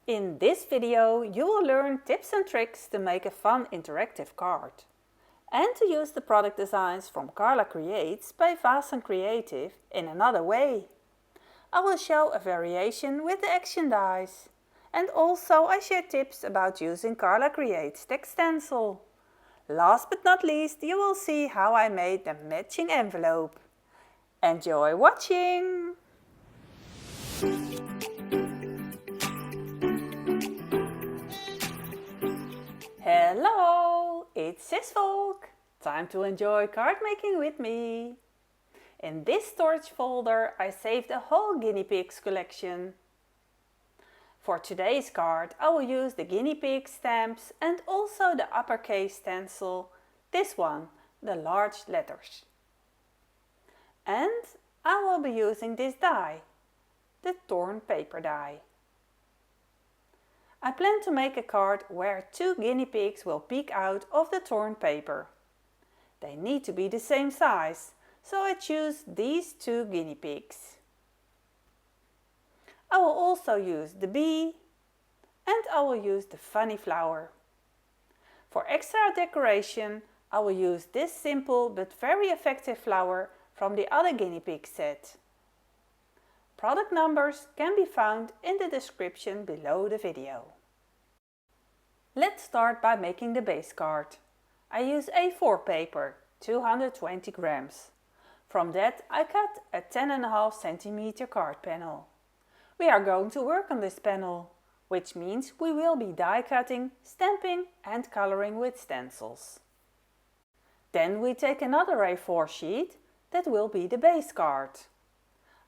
In this video you will learn tips and tricks to make a fun interactive card and to use the product designs from Carla Creates by Vasan Creative in another way. I will show a variation with the action dies and also I share tips about using Carla Creates text stencil. Last but not least you will see how I made the matching envelope. Enjoy watching! Hello, it's Sis Volk. Time to enjoy card making with me. In this storage folder I saved a whole guinea pigs collection. For today's card I will use the guinea pig stamps and also the uppercase stencil, this one, the large letters. And I will be using this die, the torn paper die. I plan to make a card where two guinea pigs will peek out of the torn paper. They need to be the same size, so I choose these two guinea pigs. I will also use the bee and I will use the funny flower. For extra decoration I will use this simple but very effective flower from the other guinea pig set. Product numbers can be found in the description below the video. Let's start by making the base card. I use A4 paper, 220 grams. From that I cut a 10.5 cm card panel. We are going to work on this panel, which means we will be die cutting, stamping and coloring with stencils. Then we take another A4 sheet that will be the base card.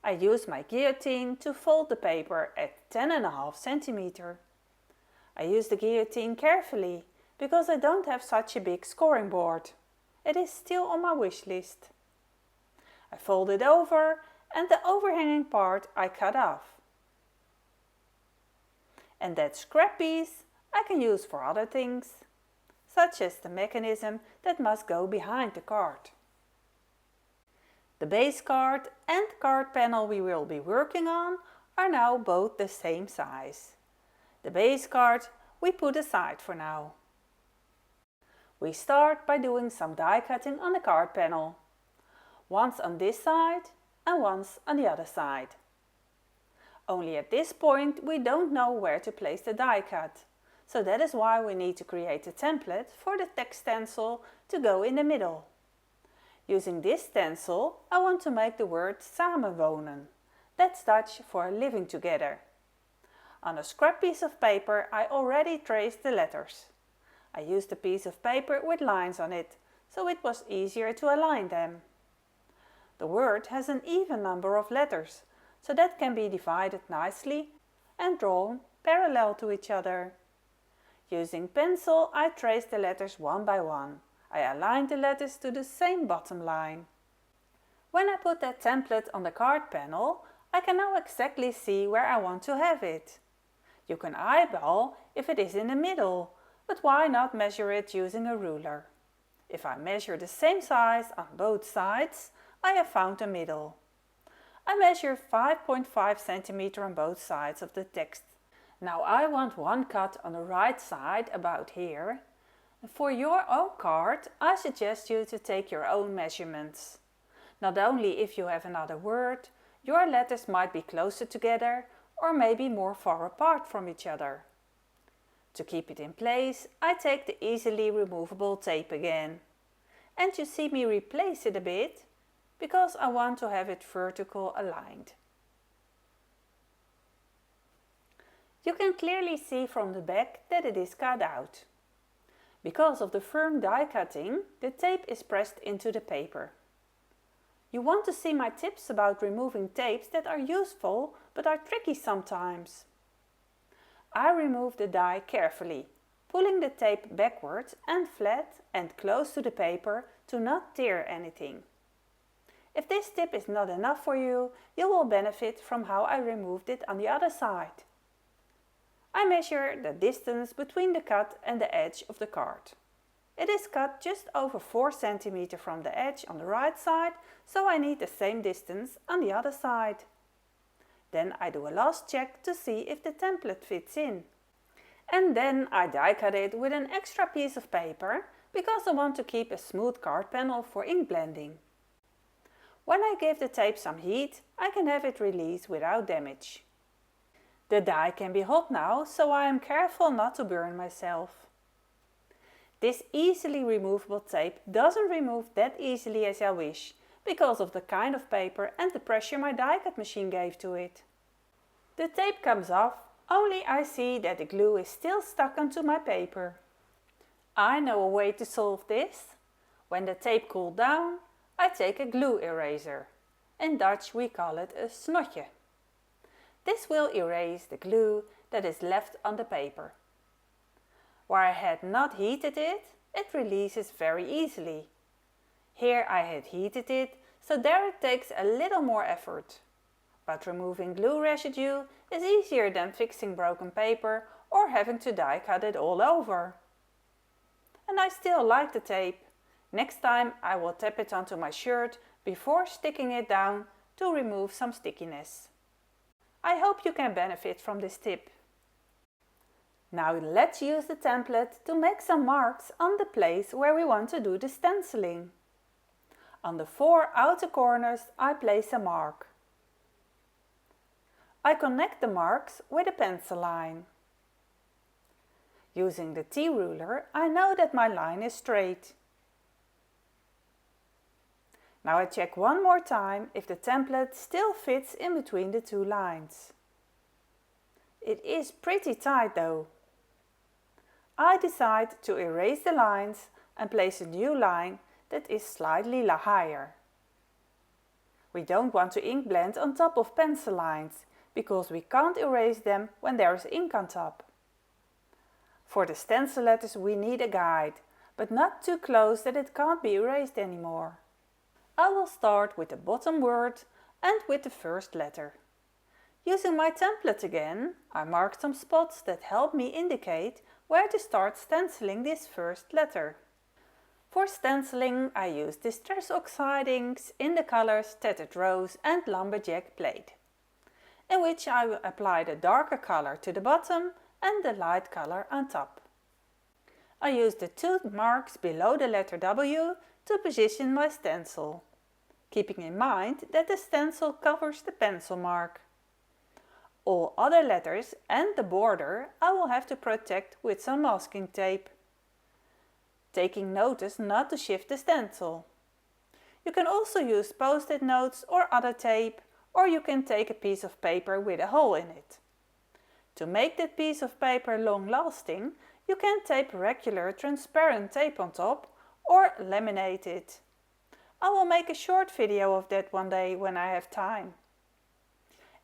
I use my guillotine to fold the paper at 10.5 cm. I use the guillotine carefully because I don't have such a big scoring board. It is still on my wish list. I fold it over and the overhanging part I cut off. And that scrap piece I can use for other things, such as the mechanism that must go behind the card. The base card and card panel we will be working on are now both the same size. The base card we put aside for now. We start by doing some die cutting on the card panel. Once on this side and once on the other side. Only at this point we don't know where to place the die cut, so that is why we need to create a template for the text stencil to go in the middle. Using this stencil I want to make the word samenwonen. That's Dutch for living together. On a scrap piece of paper I already traced the letters. I used a piece of paper with lines on it, so it was easier to align them. The word has an even number of letters, so that can be divided nicely and drawn parallel to each other. Using pencil I traced the letters one by one. I aligned the letters to the same bottom line. When I put that template on the card panel, I can now exactly see where I want to have it. You can eyeball if it is in the middle, but why not measure it using a ruler? If I measure the same size on both sides, I have found the middle. I measure 5.5 cm on both sides of the text. Now I want one cut on the right side about here. For your own card, I suggest you to take your own measurements. Not only if you have another word, your letters might be closer together or maybe more far apart from each other. To keep it in place, I take the easily removable tape again. And you see me replace it a bit, because I want to have it vertical aligned. You can clearly see from the back that it is cut out. Because of the firm die cutting, the tape is pressed into the paper. You want to see my tips about removing tapes that are useful but are tricky sometimes. I remove the die carefully, pulling the tape backwards and flat and close to the paper to not tear anything. If this tip is not enough for you, you will benefit from how I removed it on the other side. I measure the distance between the cut and the edge of the card. It is cut just over 4 cm from the edge on the right side, so I need the same distance on the other side. Then I do a last check to see if the template fits in. And then I die cut it with an extra piece of paper because I want to keep a smooth card panel for ink blending. When I give the tape some heat, I can have it release without damage. The die can be hot now, so I am careful not to burn myself. This easily removable tape doesn't remove that easily as I wish, because of the kind of paper and the pressure my die cut machine gave to it. The tape comes off, only I see that the glue is still stuck onto my paper. I know a way to solve this. When the tape cooled down, I take a glue eraser. In Dutch we call it a snotje. This will erase the glue that is left on the paper. Where I had not heated it, it releases very easily. Here I had heated it, so there it takes a little more effort. But removing glue residue is easier than fixing broken paper or having to die cut it all over. And I still like the tape. Next time I will tap it onto my shirt before sticking it down to remove some stickiness. I hope you can benefit from this tip. Now let's use the template to make some marks on the place where we want to do the stenciling. On the 4 outer corners I place a mark. I connect the marks with a pencil line. Using the T-ruler I know that my line is straight. Now I check one more time if the template still fits in between the 2 lines. It is pretty tight though. I decide to erase the lines and place a new line that is slightly higher. We don't want to ink blend on top of pencil lines because we can't erase them when there is ink on top. For the stencil letters we need a guide, but not too close that it can't be erased anymore. I will start with the bottom word and with the first letter. Using my template again, I mark some spots that help me indicate where to start stenciling this first letter. For stenciling I use Distress Oxide inks in the colors Tattered Rose and Lumberjack Plaid, in which I will apply the darker color to the bottom and the light color on top. I use the 2 marks below the letter W to position my stencil, keeping in mind that the stencil covers the pencil mark. All other letters and the border I will have to protect with some masking tape, taking notice not to shift the stencil. You can also use post-it notes or other tape, or you can take a piece of paper with a hole in it. To make that piece of paper long-lasting, you can tape regular transparent tape on top or laminate it. I will make a short video of that one day when I have time.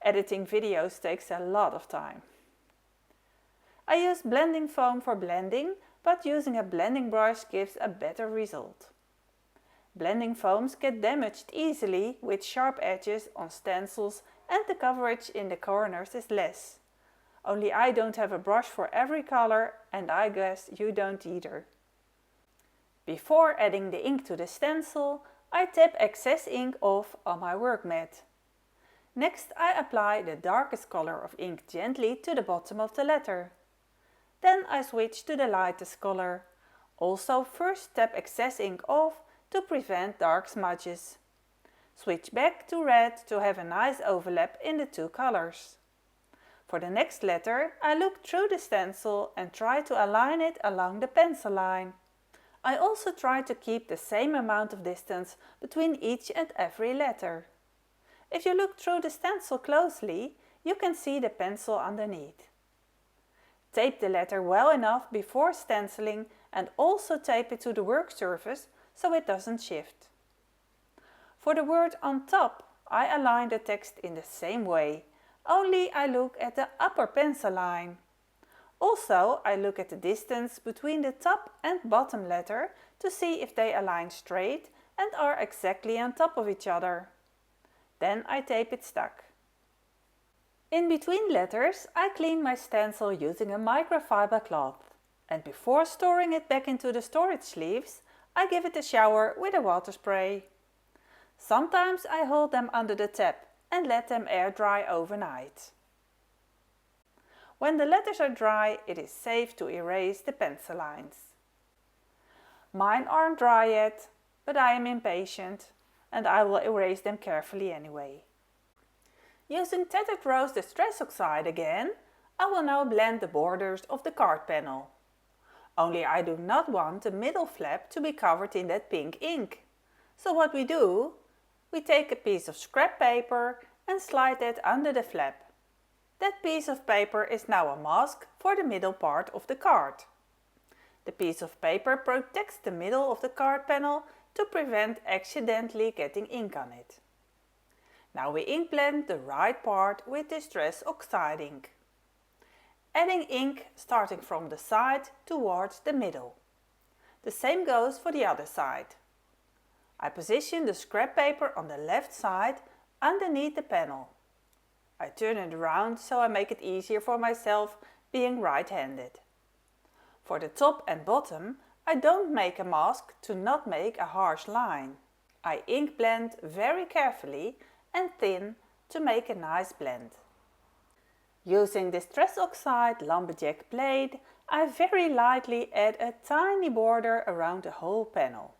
Editing videos takes a lot of time. I use blending foam for blending, but using a blending brush gives a better result. Blending foams get damaged easily with sharp edges on stencils and the coverage in the corners is less. Only I don't have a brush for every color and I guess you don't either. Before adding the ink to the stencil, I tap excess ink off on my work mat. Next I apply the darkest color of ink gently to the bottom of the letter. Then I switch to the lightest color. Also first tap excess ink off to prevent dark smudges. Switch back to red to have a nice overlap in the 2 colors. For the next letter I look through the stencil and try to align it along the pencil line. I also try to keep the same amount of distance between each and every letter. If you look through the stencil closely, you can see the pencil underneath. Tape the letter well enough before stenciling and also tape it to the work surface so it doesn't shift. For the word on top, I align the text in the same way, only I look at the upper pencil line. Also, I look at the distance between the top and bottom letter to see if they align straight and are exactly on top of each other. Then I tape it stuck. In between letters, I clean my stencil using a microfiber cloth. And before storing it back into the storage sleeves, I give it a shower with a water spray. Sometimes I hold them under the tap and let them air dry overnight. When the letters are dry, it is safe to erase the pencil lines. Mine aren't dry yet, but I am impatient and I will erase them carefully anyway. Using Tethered Rose Distress Oxide again, I will now blend the borders of the card panel. Only I do not want the middle flap to be covered in that pink ink. So what we do, we take a piece of scrap paper and slide it under the flap. That piece of paper is now a mask for the middle part of the card. The piece of paper protects the middle of the card panel to prevent accidentally getting ink on it. Now we ink blend the right part with Distress Oxide ink. Adding ink starting from the side towards the middle. The same goes for the other side. I position the scrap paper on the left side underneath the panel. I turn it around so I make it easier for myself being right-handed. For the top and bottom, I don't make a mask to not make a harsh line. I ink blend very carefully and thin to make a nice blend. Using Distress Oxide Lumberjack blade, I very lightly add a tiny border around the whole panel.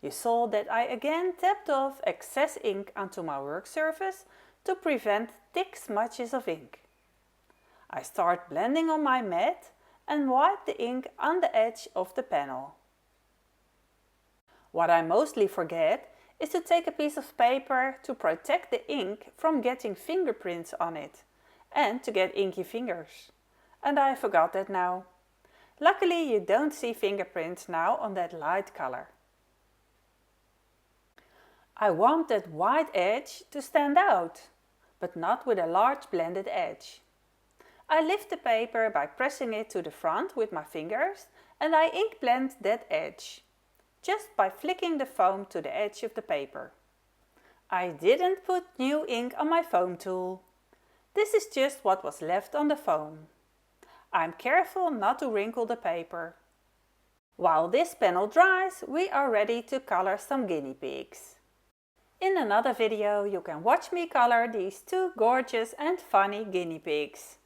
You saw that I again tapped off excess ink onto my work surface to prevent thick smudges of ink. I start blending on my mat and wipe the ink on the edge of the panel. What I mostly forget is to take a piece of paper to protect the ink from getting fingerprints on it and to get inky fingers. And I forgot that now. Luckily you don't see fingerprints now on that light color. I want that white edge to stand out, but not with a large blended edge. I lift the paper by pressing it to the front with my fingers and I ink blend that edge, just by flicking the foam to the edge of the paper. I didn't put new ink on my foam tool. This is just what was left on the foam. I'm careful not to wrinkle the paper. While this panel dries, we are ready to color some guinea pigs. In another video you can watch me color these two gorgeous and funny guinea pigs.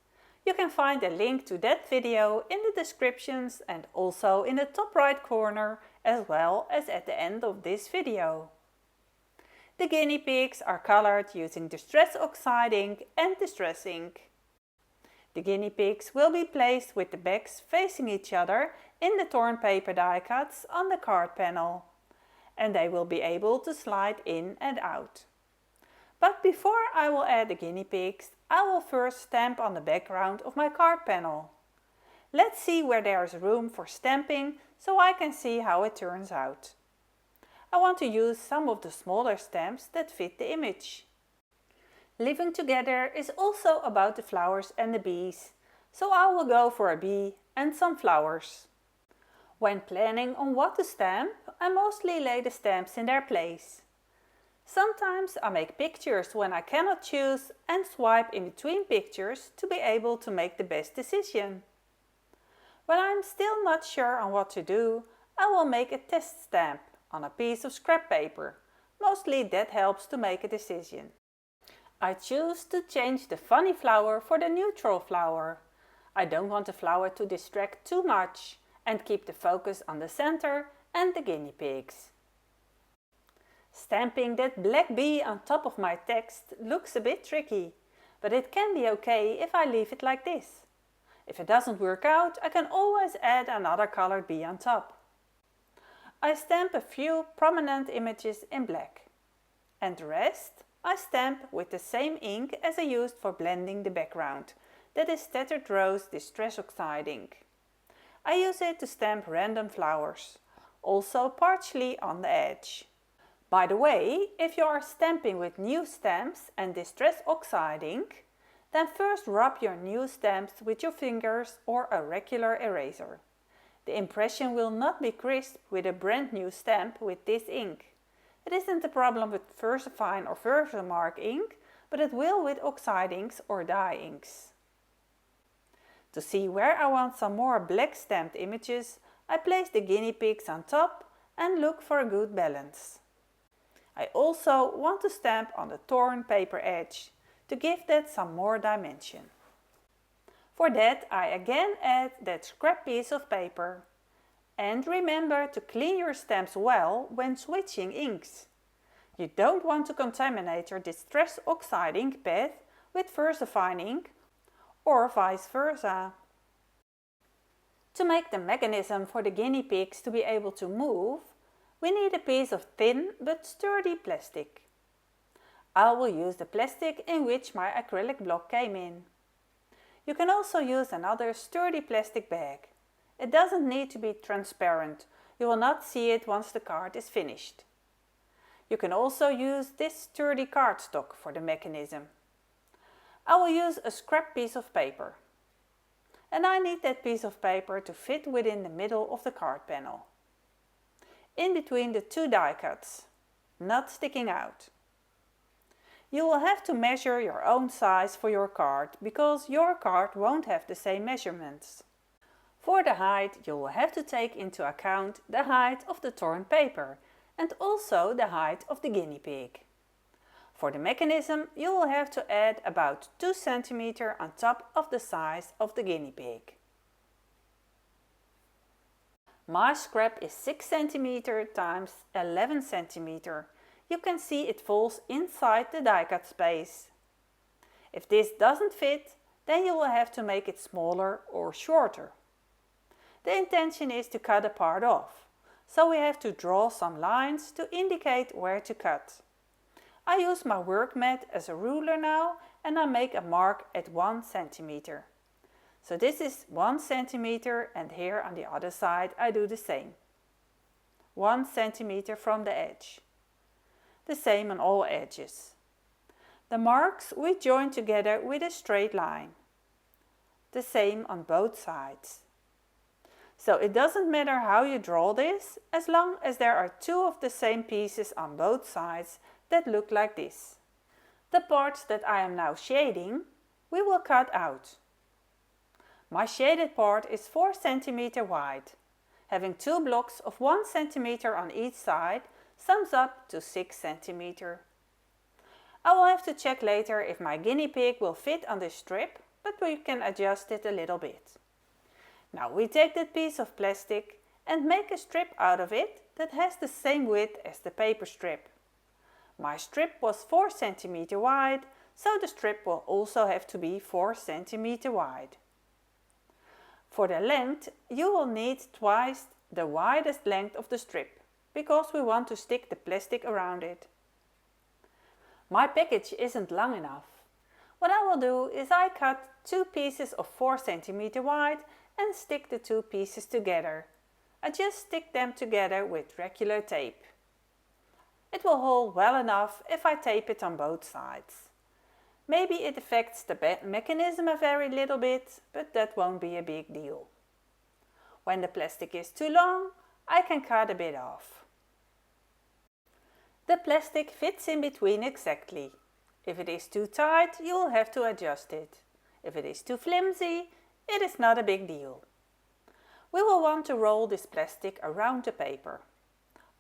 You can find a link to that video in the descriptions and also in the top right corner as well as at the end of this video. The guinea pigs are colored using Distress Oxide ink and Distress ink. The guinea pigs will be placed with the backs facing each other in the torn paper die cuts on the card panel. And they will be able to slide in and out. But before I will add the guinea pigs, I will first stamp on the background of my card panel. Let's see where there is room for stamping so I can see how it turns out. I want to use some of the smaller stamps that fit the image. Living Together is also about the flowers and the bees, so I will go for a bee and some flowers. When planning on what to stamp, I mostly lay the stamps in their place. Sometimes I make pictures when I cannot choose and swipe in between pictures to be able to make the best decision. When I'm still not sure on what to do, I will make a test stamp on a piece of scrap paper. Mostly that helps to make a decision. I choose to change the funny flower for the neutral flower. I don't want the flower to distract too much and keep the focus on the center and the guinea pigs. Stamping that black bee on top of my text looks a bit tricky, but it can be okay if I leave it like this. If it doesn't work out, I can always add another colored bee on top. I stamp a few prominent images in black, and the rest I stamp with the same ink as I used for blending the background, that is Tethered Rose Distress Oxide ink. I use it to stamp random flowers, also partially on the edge. By the way, if you are stamping with new stamps and Distress Oxide ink, then first rub your new stamps with your fingers or a regular eraser. The impression will not be crisp with a brand new stamp with this ink. It isn't a problem with VersaFine or Versamark ink, but it will with oxide inks or dye inks. To see where I want some more black stamped images, I place the guinea pigs on top and look for a good balance. I also want to stamp on the torn paper edge to give that some more dimension. For that I again add that scrap piece of paper. And remember to clean your stamps well when switching inks. You don't want to contaminate your Distress Oxide ink pad with VersaFine ink or vice versa. To make the mechanism for the guinea pigs to be able to move, we need a piece of thin but sturdy plastic. I will use the plastic in which my acrylic block came in. You can also use another sturdy plastic bag. It doesn't need to be transparent, you will not see it once the card is finished. You can also use this sturdy cardstock for the mechanism. I will use a scrap piece of paper. And I need that piece of paper to fit within the middle of the card panel. In between the two die cuts, not sticking out. You will have to measure your own size for your card because your card won't have the same measurements. For the height, you will have to take into account the height of the torn paper and also the height of the guinea pig. For the mechanism, you will have to add about 2 cm on top of the size of the guinea pig. My scrap is 6 cm times 11 cm. You can see it falls inside the die cut space. If this doesn't fit, then you will have to make it smaller or shorter. The intention is to cut a part off, so we have to draw some lines to indicate where to cut. I use my work mat as a ruler now and I make a mark at 1 cm. So this is 1 cm and here on the other side I do the same. 1 cm from the edge. The same on all edges. The marks we join together with a straight line. The same on both sides. So it doesn't matter how you draw this, as long as there are 2 of the same pieces on both sides that look like this. The parts that I am now shading, we will cut out. My shaded part is 4 cm wide. Having 2 blocks of 1 cm on each side sums up to 6 cm. I will have to check later if my guinea pig will fit on this strip, but we can adjust it a little bit. Now we take that piece of plastic and make a strip out of it that has the same width as the paper strip. My strip was 4 cm wide, so the strip will also have to be 4 cm wide. For the length, you will need twice the widest length of the strip, because we want to stick the plastic around it. My package isn't long enough. What I will do is I cut 2 pieces of 4 cm wide and stick the 2 pieces together. I just stick them together with regular tape. It will hold well enough if I tape it on both sides. Maybe it affects the mechanism a very little bit, but that won't be a big deal. When the plastic is too long, I can cut a bit off. The plastic fits in between exactly. If it is too tight, you will have to adjust it. If it is too flimsy, it is not a big deal. We will want to roll this plastic around the paper.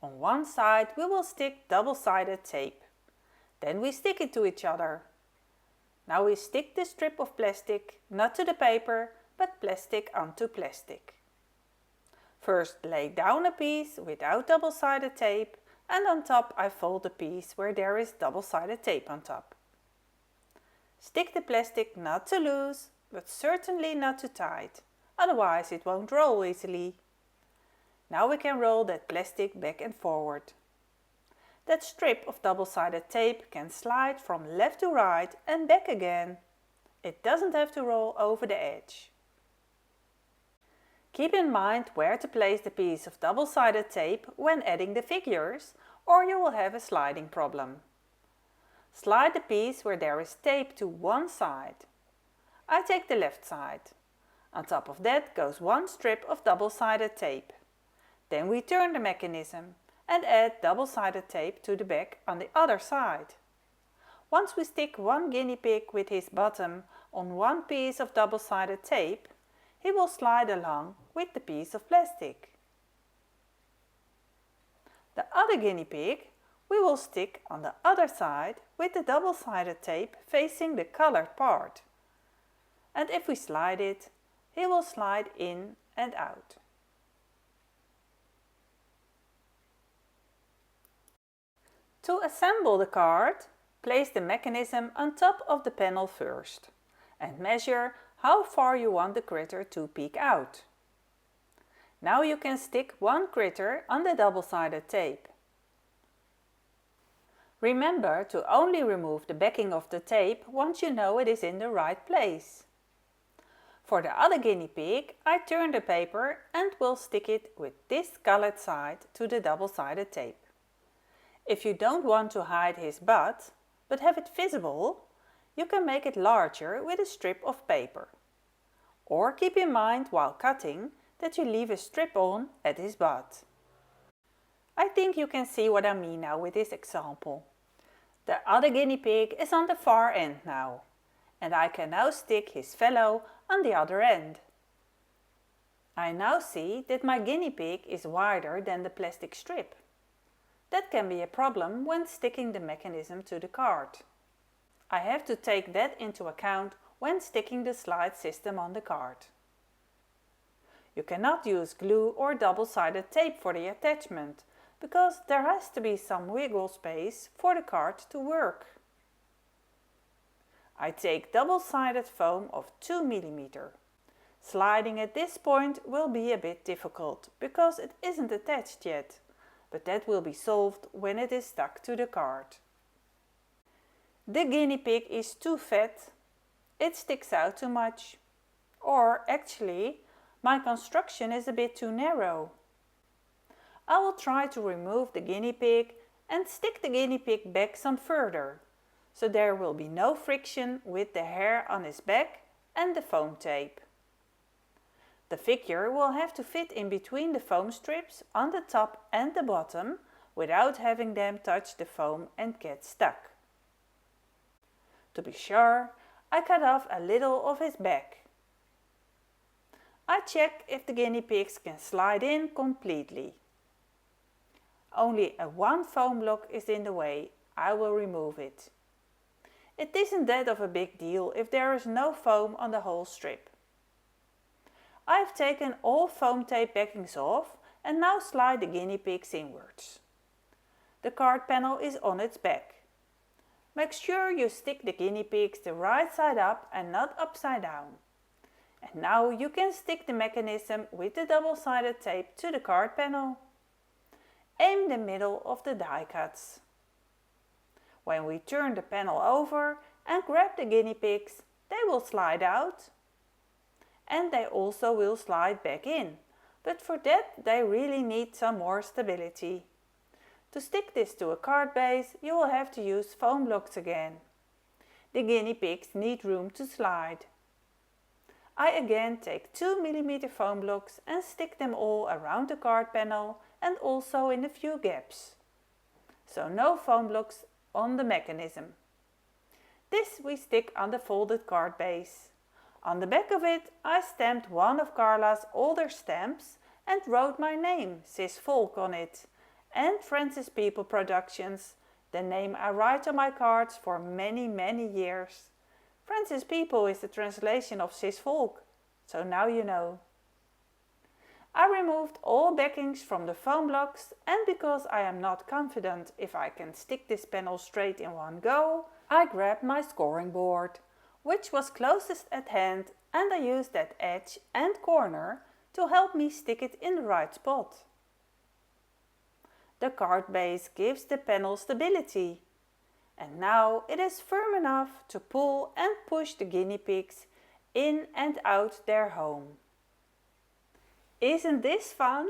On one side we will stick double-sided tape. Then we stick it to each other. Now we stick the strip of plastic not to the paper, but plastic onto plastic. First lay down a piece without double-sided tape, and on top I fold the piece where there is double-sided tape on top. Stick the plastic not too loose, but certainly not too tight, otherwise it won't roll easily. Now we can roll that plastic back and forward. That strip of double-sided tape can slide from left to right and back again. It doesn't have to roll over the edge. Keep in mind where to place the piece of double-sided tape when adding the figures, or you will have a sliding problem. Slide the piece where there is tape to one side. I take the left side. On top of that goes one strip of double-sided tape. Then we turn the mechanism and add double-sided tape to the back on the other side. Once we stick one guinea pig with his bottom on one piece of double-sided tape, he will slide along with the piece of plastic. The other guinea pig we will stick on the other side with the double-sided tape facing the colored part. And if we slide it, he will slide in and out. To assemble the card, place the mechanism on top of the panel first and measure how far you want the critter to peek out. Now you can stick one critter on the double-sided tape. Remember to only remove the backing of the tape once you know it is in the right place. For the other guinea pig, I turn the paper and will stick it with this colored side to the double-sided tape. If you don't want to hide his butt, but have it visible, you can make it larger with a strip of paper. Or keep in mind while cutting that you leave a strip on at his butt. I think you can see what I mean now with this example. The other guinea pig is on the far end now, and I can now stick his fellow on the other end. I now see that my guinea pig is wider than the plastic strip. That can be a problem when sticking the mechanism to the card. I have to take that into account when sticking the slide system on the card. You cannot use glue or double-sided tape for the attachment, because there has to be some wiggle space for the card to work. I take double-sided foam of 2 mm. Sliding at this point will be a bit difficult, because it isn't attached yet, but that will be solved when it is stuck to the card. The guinea pig is too fat, it sticks out too much. Or actually, my construction is a bit too narrow. I will try to remove the guinea pig and stick the guinea pig back some further, so there will be no friction with the hair on his back and the foam tape. The figure will have to fit in between the foam strips on the top and the bottom without having them touch the foam and get stuck. To be sure, I cut off a little of his back. I check if the guinea pigs can slide in completely. Only one foam block is in the way. I will remove it. It isn't that of a big deal if there is no foam on the whole strip. I have taken all foam tape backings off and now slide the guinea pigs inwards. The card panel is on its back. Make sure you stick the guinea pigs the right side up and not upside down. And now you can stick the mechanism with the double-sided tape to the card panel. Aim the middle of the die cuts. When we turn the panel over and grab the guinea pigs, they will slide out. And they also will slide back in, but for that they really need some more stability. To stick this to a card base, you will have to use foam blocks again. The guinea pigs need room to slide. I again take 2 mm foam blocks and stick them all around the card panel and also in a few gaps. So no foam blocks on the mechanism. This we stick on the folded card base. On the back of it I stamped one of Carla's older stamps and wrote my name, Sis Volk, on it, and Francis People Productions, the name I write on my cards for many years. Francis People is the translation of Sis Volk, so now you know. I removed all backings from the foam blocks, and because I am not confident if I can stick this panel straight in one go, I grabbed my scoring board, which was closest at hand, and I used that edge and corner to help me stick it in the right spot. The card base gives the panel stability, and now it is firm enough to pull and push the guinea pigs in and out their home. Isn't this fun?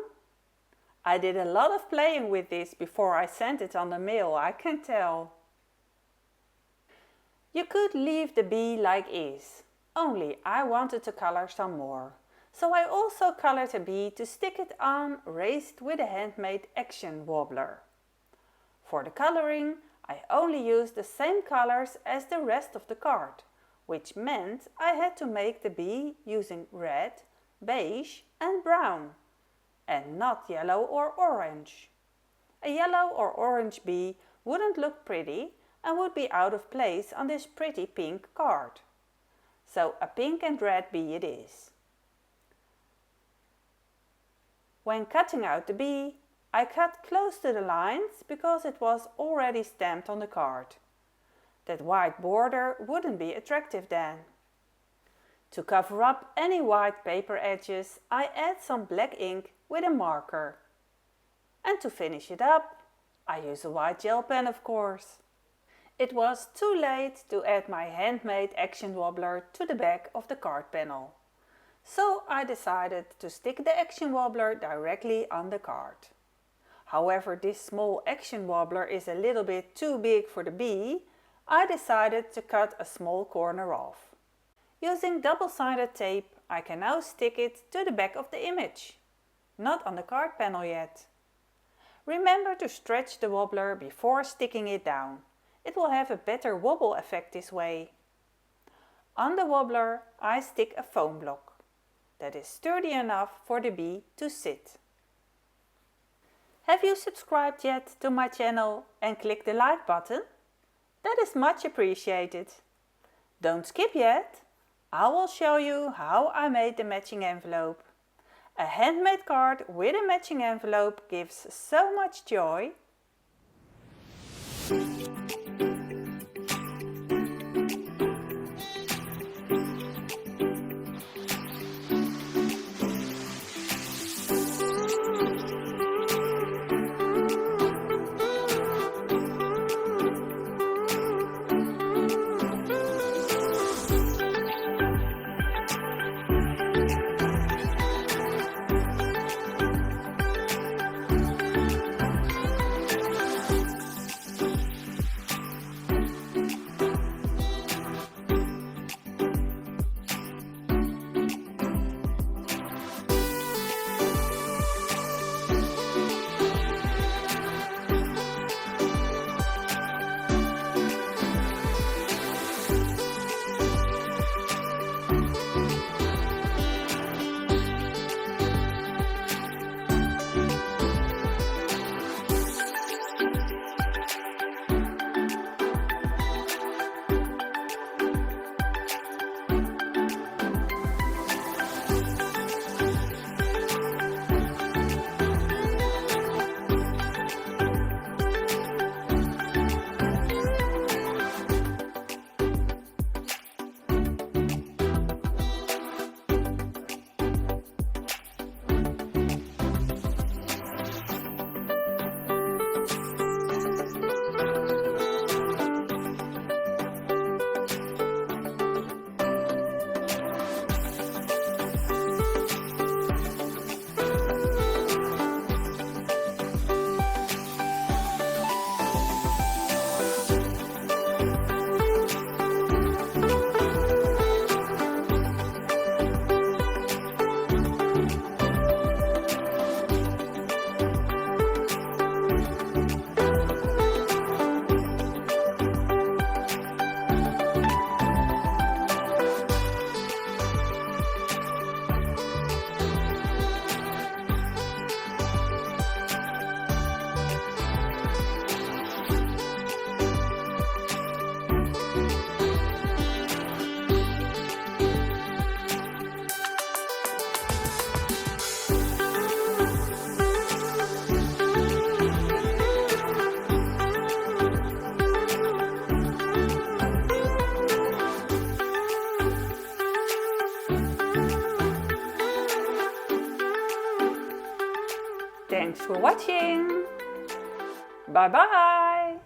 I did a lot of playing with this before I sent it on the mail, I can tell. You could leave the bee like is, only I wanted to color some more. So I also colored a bee to stick it on raised with a handmade action wobbler. For the coloring, I only used the same colors as the rest of the card, which meant I had to make the bee using red, beige and brown, and not yellow or orange. A yellow or orange bee wouldn't look pretty and would be out of place on this pretty pink card. So a pink and red bee it is. When cutting out the bee, I cut close to the lines because it was already stamped on the card. That white border wouldn't be attractive then. To cover up any white paper edges, I add some black ink with a marker. And to finish it up, I use a white gel pen, of course. It was too late to add my handmade action wobbler to the back of the card panel. So I decided to stick the action wobbler directly on the card. However, this small action wobbler is a little bit too big for the bee. I decided to cut a small corner off. Using double-sided tape, I can now stick it to the back of the image. Not on the card panel yet. Remember to stretch the wobbler before sticking it down. It will have a better wobble effect this way. On the wobbler, I stick a foam block that is sturdy enough for the bee to sit. Have you subscribed yet to my channel and clicked the like button? That is much appreciated. Don't skip yet. I will show you how I made the matching envelope. A handmade card with a matching envelope gives so much joy. Thanks for watching. Bye bye.